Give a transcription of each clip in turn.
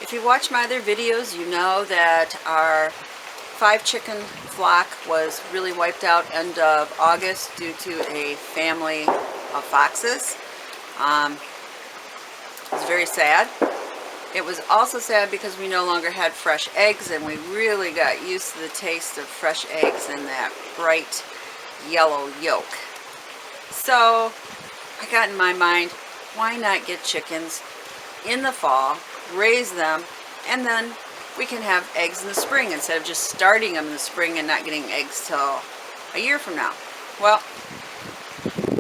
If you watch my other videos, you know that our 5-chicken flock was really wiped out end of August due to a family of foxes. It was very sad. It was also sad because we no longer had fresh eggs, and we really got used to the taste of fresh eggs and that bright yellow yolk. So I got in my mind, why not get chickens in the fall, raise them, and then we can have eggs in the spring instead of just starting them in the spring and not getting eggs till a year from now. Well,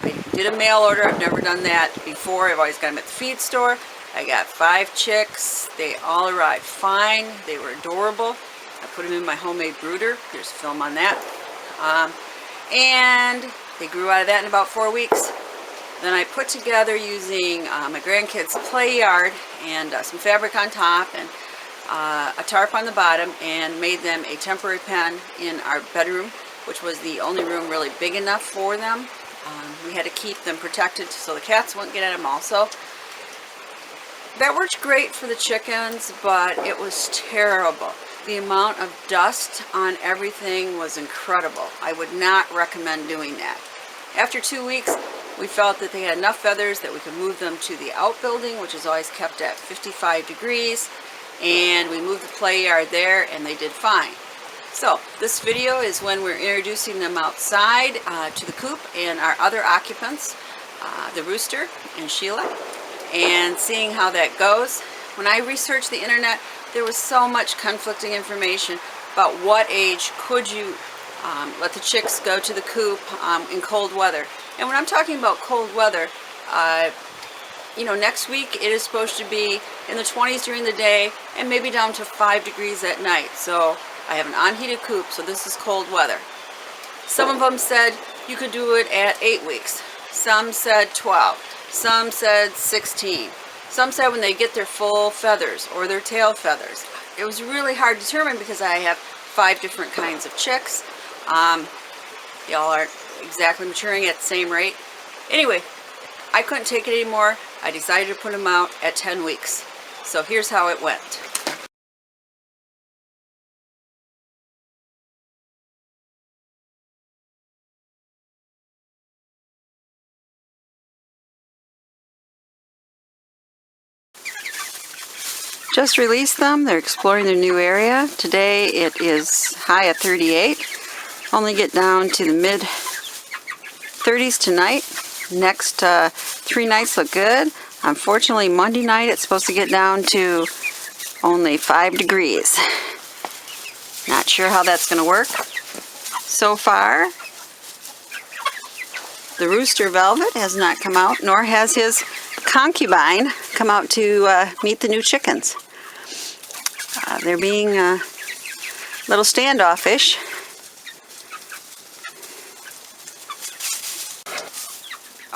I did a mail order. I've never done that before. I've always got them at the feed store. I got 5 chicks. They all arrived fine. They were adorable. I put them in my homemade brooder. There's film on that. And they grew out of that in about 4 weeks. Then I put together using my grandkids' play yard and some fabric on top and a tarp on the bottom, and made them a temporary pen in our bedroom, which was the only room really big enough for them. We had to keep them protected so the cats wouldn't get at them also. That worked great for the chickens, but it was terrible. The amount of dust on everything was incredible. I would not recommend doing that. After 2 weeks, we felt that they had enough feathers that we could move them to the outbuilding, which is always kept at 55 degrees. And we moved the play yard there, and they did fine. So this video is when we're introducing them outside to the coop and our other occupants, the rooster and Sheila, and seeing how that goes. When I researched the internet, there was so much conflicting information about what age could you let the chicks go to the coop in cold weather. And when I'm talking about cold weather, you know, next week it is supposed to be in the 20s during the day and maybe down to 5 degrees at night. So I have an unheated coop, so this is cold weather. Some of them said you could do it at 8 weeks. Some said 12. Some said 16. Some said when they get their full feathers or their tail feathers. It was really hard to determine because I have 5 different kinds of chicks. Y'all aren't exactly maturing at the same rate. Anyway, I couldn't take it anymore. I decided to put them out at 10 weeks. So here's how it went. Just released them. They're exploring their new area. Today it is high at 38. Only get down to the mid 30s tonight. Next 3 nights look good. Unfortunately, Monday night it's supposed to get down to only 5 degrees. Not sure how that's going to work. So far, the rooster Velvet has not come out, nor has his concubine come out to meet the new chickens. They're being a little standoffish.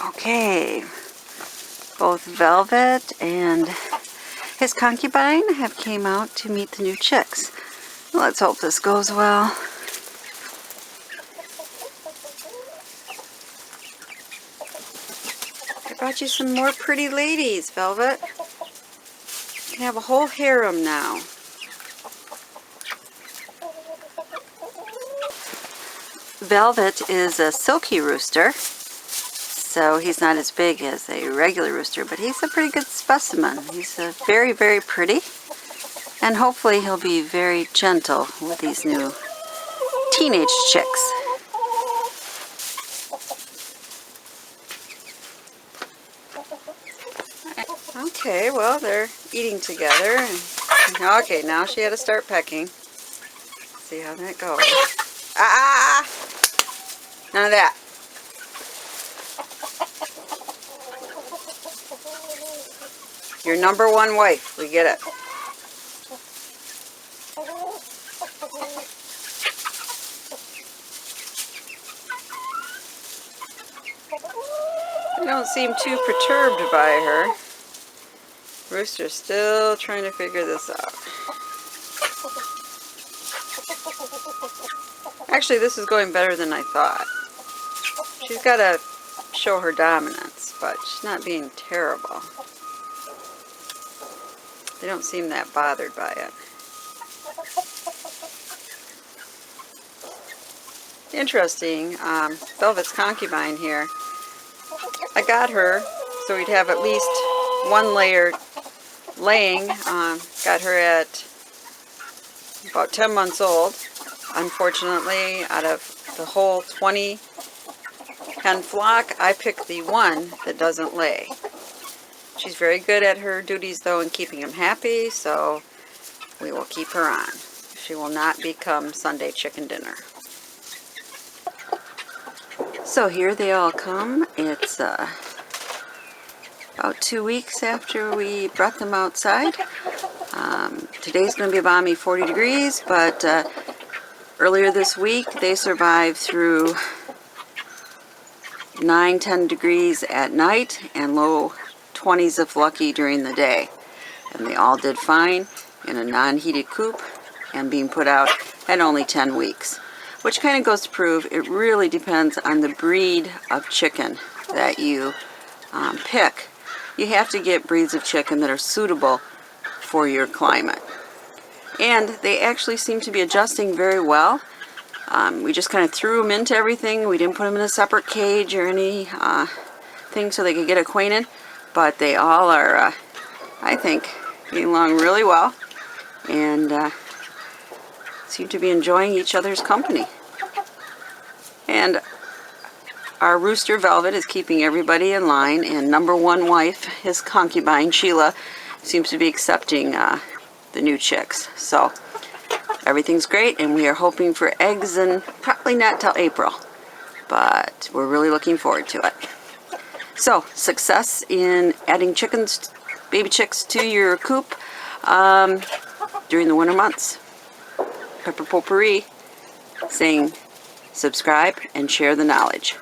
Okay, both Velvet and his concubine have came out to meet the new chicks. Let's hope this goes well. I brought you some more pretty ladies, Velvet. You can have a whole harem now. Velvet is a silky rooster, so he's not as big as a regular rooster, but he's a pretty good specimen. He's very, very pretty, and hopefully he'll be very gentle with these new teenage chicks. Okay, well, they're eating together. Okay, now she had to start pecking. See how that goes. Ah! None of that. Your number one wife. We get it. I don't seem too perturbed by her. Rooster's still trying to figure this out. Actually, this is going better than I thought. She's got to show her dominance, but she's not being terrible. They don't seem that bothered by it. Interesting, Velvet's concubine here. I got her so we'd have at least one layer laying. Got her at about 10 months old. Unfortunately, out of the whole 20 hen flock, I picked the one that doesn't lay. She's very good at her duties though and keeping them happy, so we will keep her on. She will not become Sunday chicken dinner. So here they all come. It's about 2 weeks after we brought them outside. Today's going to be a balmy 40 degrees, but earlier this week they survived through 9-10 degrees at night and low 20s if lucky during the day. And they all did fine in a non-heated coop and being put out at only 10 weeks. Which kind of goes to prove it really depends on the breed of chicken that you pick. You have to get breeds of chicken that are suitable for your climate. And they actually seem to be adjusting very well. We just kind of threw them into everything. We didn't put them in a separate cage or any thing so they could get acquainted. But they all are, I think, getting along really well. And seem to be enjoying each other's company. And our rooster Velvet is keeping everybody in line, and number one wife, his concubine Sheila, seems to be accepting the new chicks. So everything's great, and we are hoping for eggs, and probably not till April, but we're really looking forward to it. So success in adding chickens, baby chicks to your coop during the winter months. Pepper Potpourri saying subscribe and share the knowledge.